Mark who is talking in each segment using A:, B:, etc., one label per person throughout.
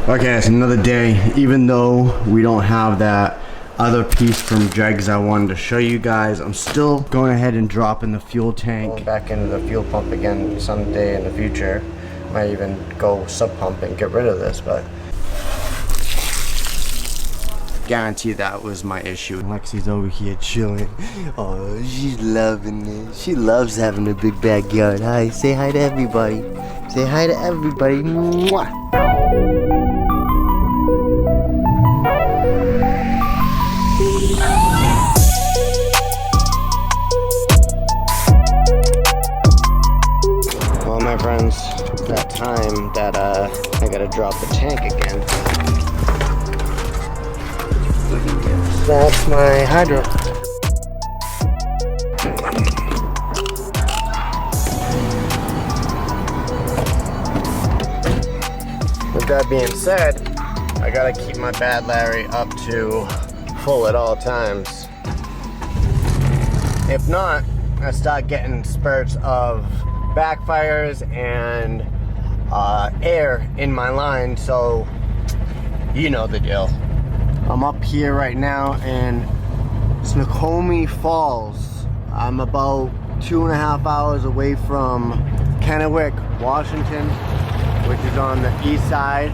A: Okay, it's another day. Even though we don't have that other piece from Dregs I wanted to show you guys, I'm still going ahead and dropping the fuel tank. Going back into the fuel pump again someday in the future. Might even go sub-pump and get rid of this, but guarantee that was my issue. Lexi's over here chilling. Oh, she's loving it. She loves having a big backyard. Hi, say hi to everybody. Say hi to everybody. Mwah. Well, my friends, it's that time that I gotta drop the tank again. That's my hydro. With that being said, I gotta keep my bad Larry up to full at all times. If not, I start getting spurts of backfires and air in my line, so you know the deal. I'm up here right now in Snoqualmie Falls. I'm about 2.5 hours away from Kennewick, Washington, which is on the east side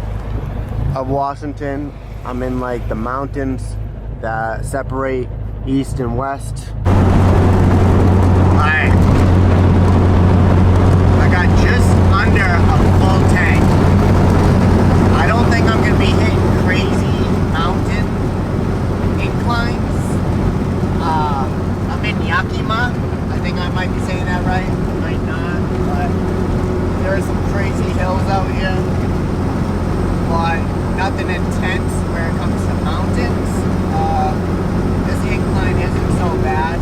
A: of Washington. I'm in like the mountains that separate east and west. Alright, I got just under a full tank. I don't think I'm gonna be hitting crazy mountain inclines. I'm in Yakima. I think I might be saying that right. Might not, but there are some crazy hills out here. But nothing intense where it comes to mountains. This incline isn't so bad.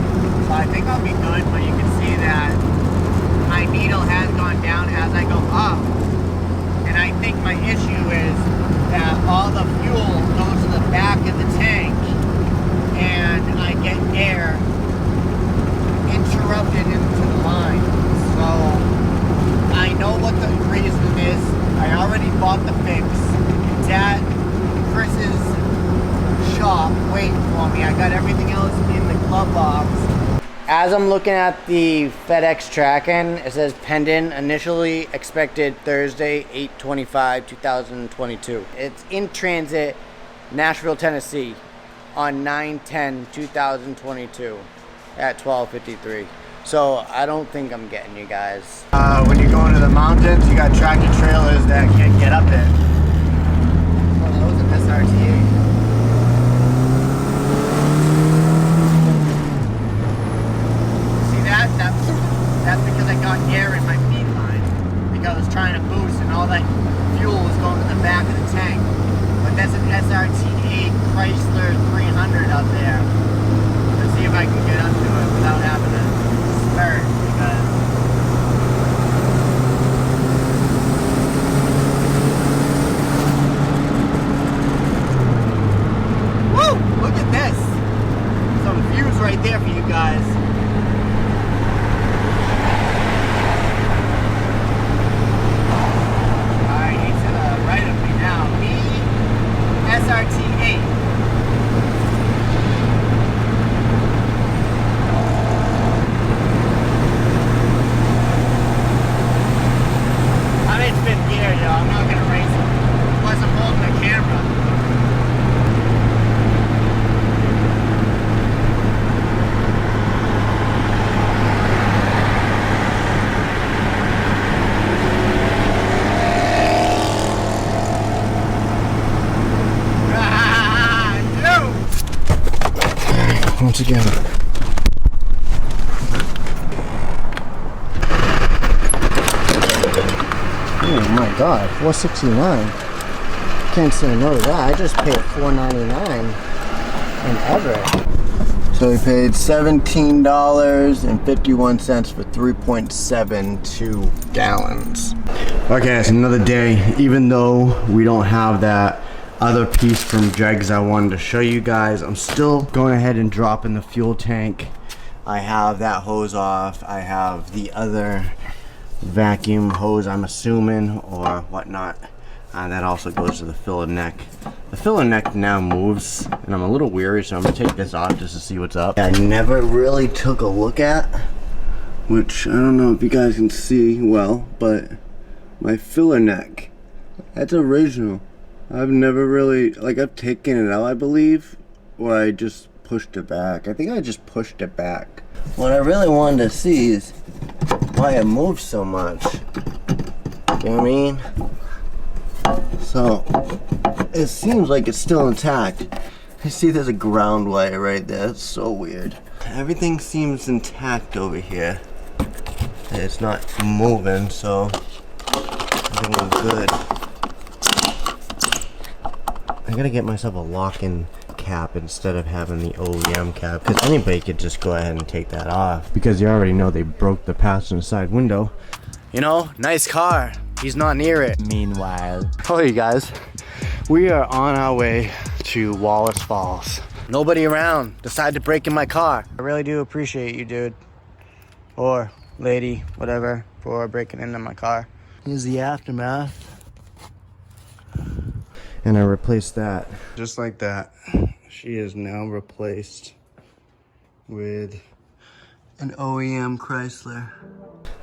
A: So I think I'll be good, but you can see that my needle has gone down as I go up. And I think my issue is that all the fuel goes to the back of the tank and I get air interrupted into the line. So I know what the reason is. I already bought the fix. It's at Chris's shop waiting for me. I got everything else in the glove box. As I'm looking at the FedEx tracking, it says pending, initially expected Thursday, 8/25/2022. It's in transit, Nashville, Tennessee, on 9/10/2022 at 12:53. So I don't think I'm getting you guys. When you go into the mountains, you got tractor trailers that can't get up there. Oh, that was an SRT8. That's because I got air in my feed line because I was trying to boost and all that fuel was going to the back of the tank. But that's an SRT8 Chrysler 300 up there. Let's see if I can get up to it without having to spurt because woo! Look at this! Some views right there for you guys. SRT8. I'm in fifth gear, yo. I'm not gonna race it. Plus I'm holding the camera. Once again. Oh my god, $469. Can't say no to that. I just paid $4.99 in Everett. So we paid $17.51 for 3.72 gallons. Okay, it's another day. Even though we don't have that other piece from Dregs I wanted to show you guys, I'm still going ahead and dropping the fuel tank. I have that hose off. I have the other vacuum hose, I'm assuming, or whatnot.
B: That also goes to the filler neck. The filler neck now moves, and I'm a little weary, so I'm gonna take this off just to see what's up. I never really took a look at, which I don't know if you guys can see well, but my filler neck, that's original. I've never really, like, I've taken it out, I believe, or I just pushed it back. I think I just pushed it back. What I really wanted to see is why it moves so much. You know what I mean? So, it seems like it's still intact. I see there's a ground wire right there. That's so weird. Everything seems intact over here. It's not moving, so I think I'm good. I gotta get myself a lock-in cap instead of having the OEM cap, because anybody could just go ahead and take that off, because you already know they broke the passenger side window. You know, nice car. He's not near it. Meanwhile, oh, you guys, we are on our way to Wallace Falls. Nobody around. Decided to break in my car. I really do appreciate you, dude, or lady, whatever, for breaking into my car. Here's the aftermath. And I replaced that. Just like that. She is now replaced with an OEM Chrysler.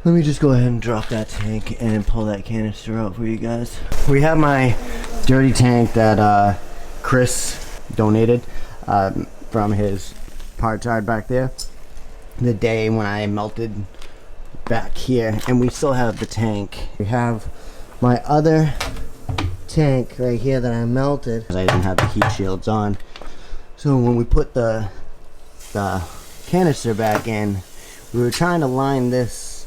B: Let me just go ahead and drop that tank and pull that canister out for you guys. We have my dirty tank that Chris donated from his parts yard back there the day when I melted back here, and we still have the tank. We have my other tank right here that I melted because I didn't have the heat shields on. So when we put the canister back in, we were trying to line this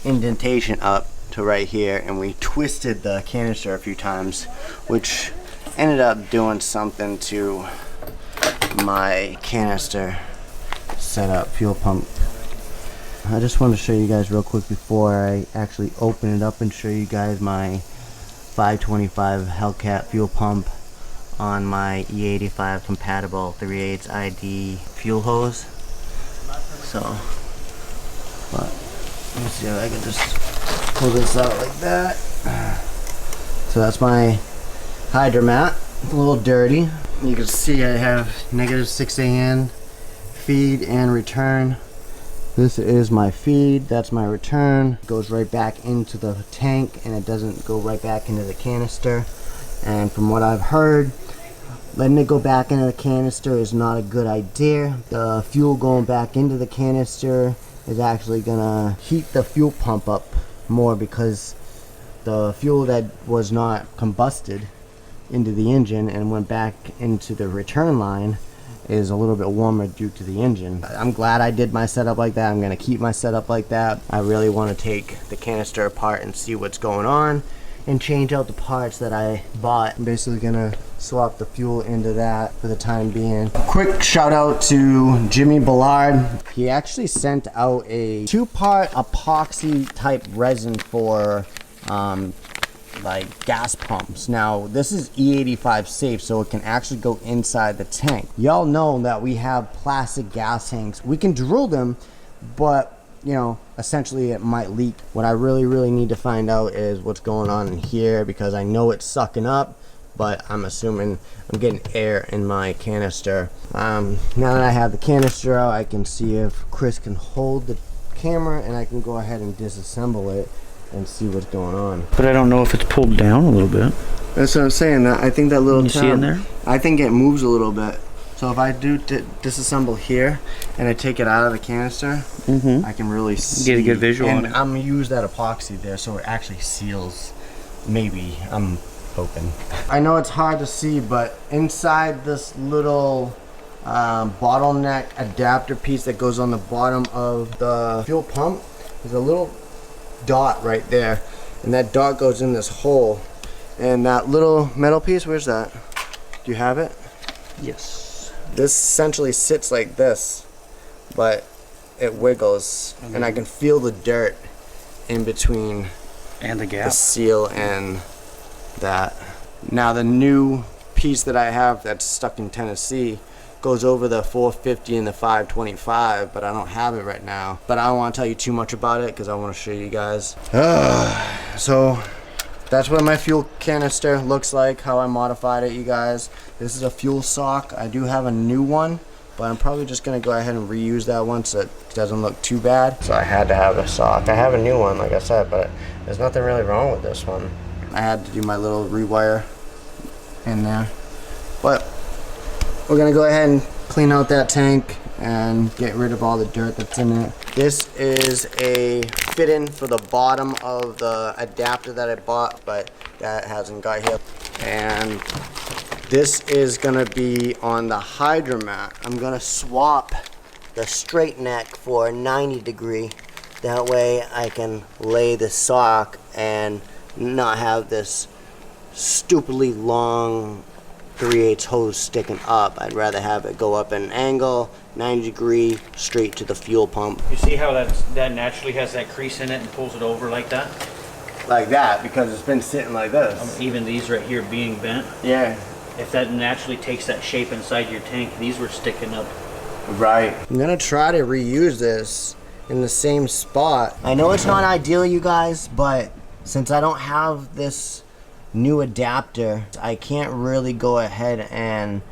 B: indentation up to right here, and we twisted the canister a few times, which ended up doing something to my canister setup, fuel pump. I just want to show you guys real quick before I actually open it up and show you guys my 525 Hellcat fuel pump on my E85 compatible 3/8 ID fuel hose. So, but let me see if I can just pull this out like that. So that's my hydromat. It's a little dirty. You can see I have -6 AN feed and return. This is my feed, that's my return. It goes right back into the tank, and it doesn't go right back into the canister. And from what I've heard, letting it go back into the canister is not a good idea. The fuel going back into the canister is actually gonna heat the fuel pump up more, because the fuel that was not combusted into the engine and went back into the return line is a little bit warmer due to the engine. I'm glad I did my setup like that. I'm gonna keep my setup like that. I really want to take the canister apart and see what's going on and change out the parts that I bought. I'm basically gonna swap the fuel into that for the time being. Quick shout out to Jimmy Ballard. He actually sent out a 2-part epoxy type resin for like gas pumps. Now this is E85 safe, so it can actually go inside the tank. Y'all know that we have plastic gas tanks. We can drill them, but you know, essentially it might leak. What I really need to find out is what's going on in here, because I know it's sucking up, but I'm assuming I'm getting air in my canister. Now that I have the canister out, I can see if Chris can hold the camera, and I can go ahead and disassemble it and see what's going on.
C: But I don't know if it's pulled down a little bit.
B: That's what I'm saying. I think that little
C: Can you see in there?
B: I think it moves a little bit. So if I do disassemble here and I take it out of the canister, I can really see.
C: Get a good visual on it.
B: And I'm gonna use that epoxy there, so it actually seals. Maybe, I'm hoping. I know it's hard to see, but inside this little bottleneck adapter piece that goes on the bottom of the fuel pump, there's a little dot right there, and that dot goes in this hole, and that little metal piece, where's that? Do you have it?
C: Yes.
B: This essentially sits like this, but it wiggles, and I can feel the dirt in between
C: and the gap,
B: the seal and that. Now the new piece that I have that's stuck in Tennessee goes over the 450 and the 525, but I don't have it right now. But I don't want to tell you too much about it because I want to show you guys. So That's what my fuel canister looks like, how I modified it, you guys. This is a fuel sock. I do have a new one, but I'm probably just gonna go ahead and reuse that one so it doesn't look too bad. So I had to have a sock. I have a new one, like I said, but there's nothing really wrong with this one. I had to do my little rewire in there. But we're gonna go ahead and clean out that tank and get rid of all the dirt that's in it. This is a fit-in for the bottom of the adapter that I bought, but that hasn't got here. And this is gonna be on the hydromat. I'm gonna swap the straight neck for a 90 degree. That way I can lay the sock and not have this stupidly long 3/8 hose sticking up. I'd rather have it go up at an angle, 90 degree, straight to the fuel pump.
C: You see how that naturally has that crease in it and pulls it over like that?
B: Like that, because it's been sitting like this.
C: Even these right here being bent.
B: Yeah.
C: If that naturally takes that shape inside your tank, these were sticking up.
B: Right. I'm gonna try to reuse this in the same spot. I know it's not ideal, you guys, but since I don't have this new adapter, I can't really go ahead and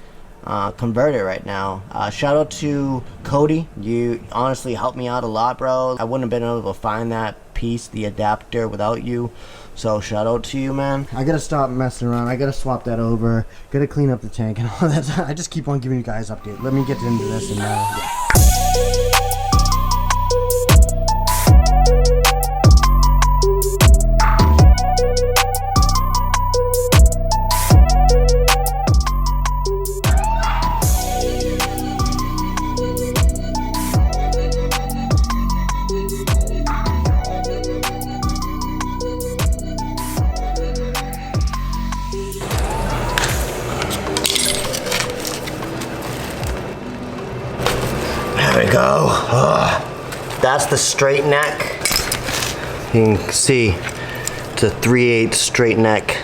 B: convert it right now. Shout out to Cody. You honestly helped me out a lot, bro. I wouldn't have been able to find that piece, the adapter, without you. So shout out to you, man. I gotta stop messing around. I gotta swap that over. Gotta clean up the tank and all that. I just keep on giving you guys updates. Let me get into this and yeah. There we go. That's the straight neck. You can see it's a 3/8 straight neck,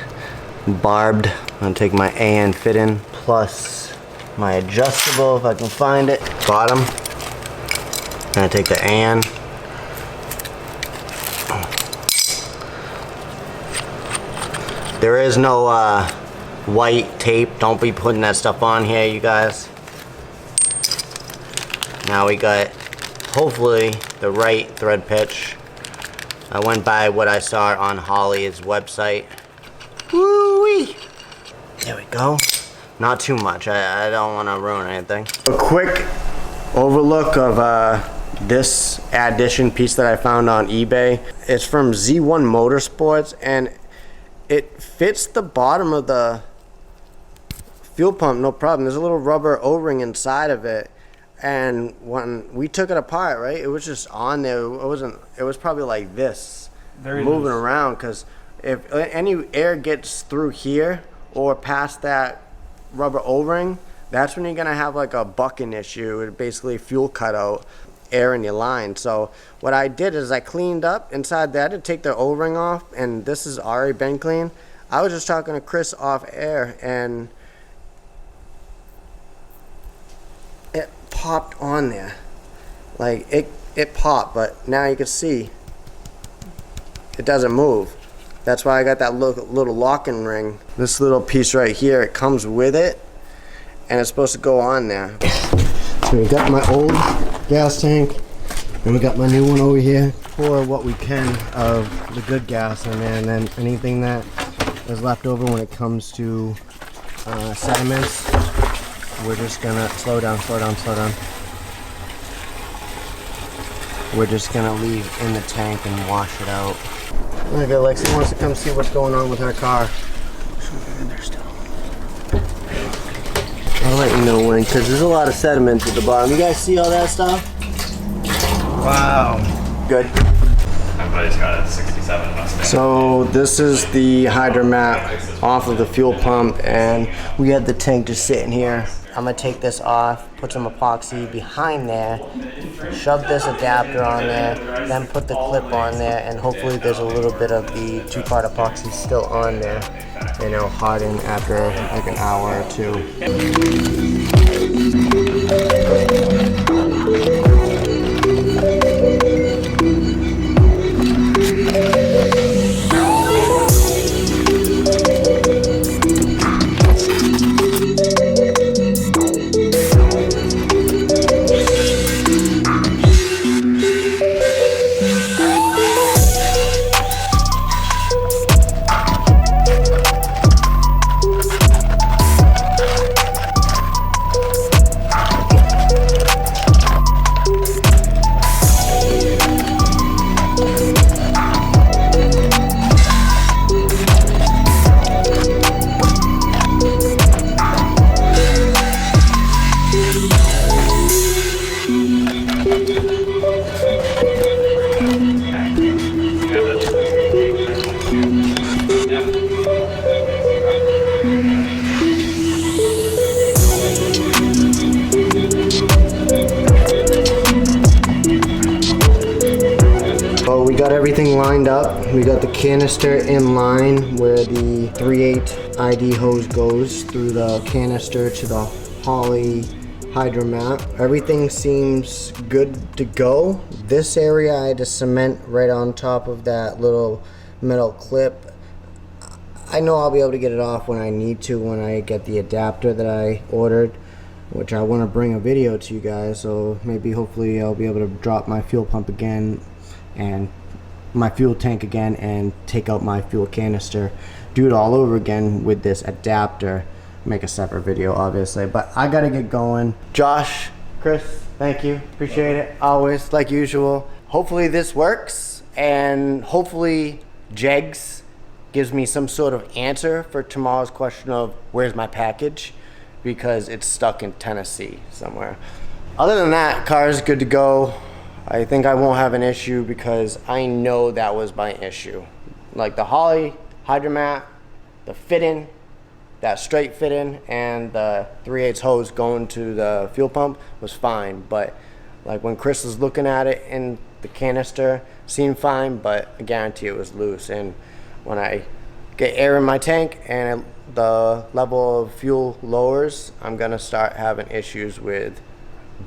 B: barbed. I'm gonna take my AN fit in plus my adjustable if I can find it. Bottom. I'm gonna take the AN. There is no white tape. Don't be putting that stuff on here, you guys. Now we got, hopefully, the right thread pitch. I went by what I saw on Holly's website. Woo-wee! There we go. Not too much. I don't want to ruin anything. A quick overlook of this addition piece that I found on eBay. It's from Z1Motorsports, and it fits the bottom of the fuel pump, no problem. There's a little rubber O-ring inside of it. And when we took it apart, right, it was just on there. It was probably like this, moving around, because if any air gets through here or past that rubber O-ring, that's when you're gonna have like a bucking issue. It basically fuel cutout, air in your line. So what I did is I cleaned up inside that to take the O-ring off, and this has already been clean. I was just talking to Chris off air, and it popped on there. Like it popped, but now you can see it doesn't move. That's why I got that little locking ring. This little piece right here, it comes with it, and it's supposed to go on there. So we got my old gas tank, and we got my new one over here. Pour what we can of the good gas in there, and then anything that is left over when it comes to sediments, we're just gonna slow down. We're just gonna leave in the tank and wash it out. Look at Lexi wants to come see what's going on with her car.
C: In there still.
B: I'll let you know when, because there's a lot of sediment at the bottom. You guys see all that stuff? Wow. Good.
D: My buddy's got a 67 Mustang.
B: So this is the hydromat off of the fuel pump, and we had the tank just sitting here. I'm gonna take this off, put some epoxy behind there, shove this adapter on there, then put the clip on there, and hopefully there's a little bit of the two-part epoxy still on there, and it'll harden after like an hour or two. We got the canister in line where the 3/8 ID hose goes through the canister to the Holley hydromat. Everything seems good to go. This area I had to cement right on top of that little metal clip. I know I'll be able to get it off when I need to, when I get the adapter that I ordered, which I want to bring a video to you guys, so maybe hopefully I'll be able to drop my fuel pump again and my fuel tank again and take out my fuel canister, do it all over again with this adapter. Make a separate video obviously, but I gotta get going. Josh, Chris, thank you, appreciate it, always, like usual. Hopefully this works, and hopefully Jegs gives me some sort of answer for tomorrow's question of where's my package, because it's stuck in Tennessee somewhere. Other than that, car is good to go. I think I won't have an issue because I know that was my issue. Like the Holley hydromat, the fitting, that straight fitting, and the 3/8 hose going to the fuel pump was fine. But like when Chris was looking at it in the canister, seemed fine, but I guarantee it was loose. And when I get air in my tank and the level of fuel lowers, I'm gonna start having issues with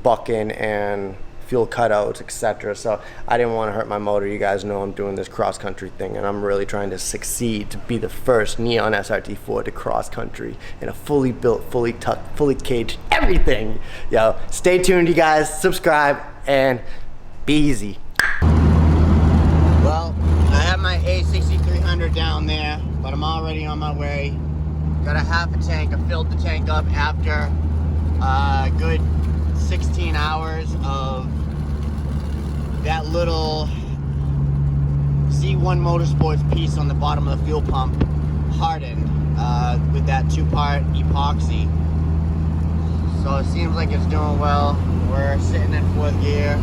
B: bucking and fuel cutouts, etc. So I didn't want to hurt my motor. You guys know I'm doing this cross country thing, and I'm really trying to succeed to be the first Neon SRT4 to cross country in a fully built, fully tucked, fully caged, everything. Yo, stay tuned, you guys. Subscribe and be easy. Well, I have my A6300 down there, but I'm already on my way. Got a half a tank. I filled the tank up after a good 16 hours of that little Z1Motorsports piece on the bottom of the fuel pump hardened with that 2-part epoxy. So it seems like it's doing well. We're sitting in 4th gear.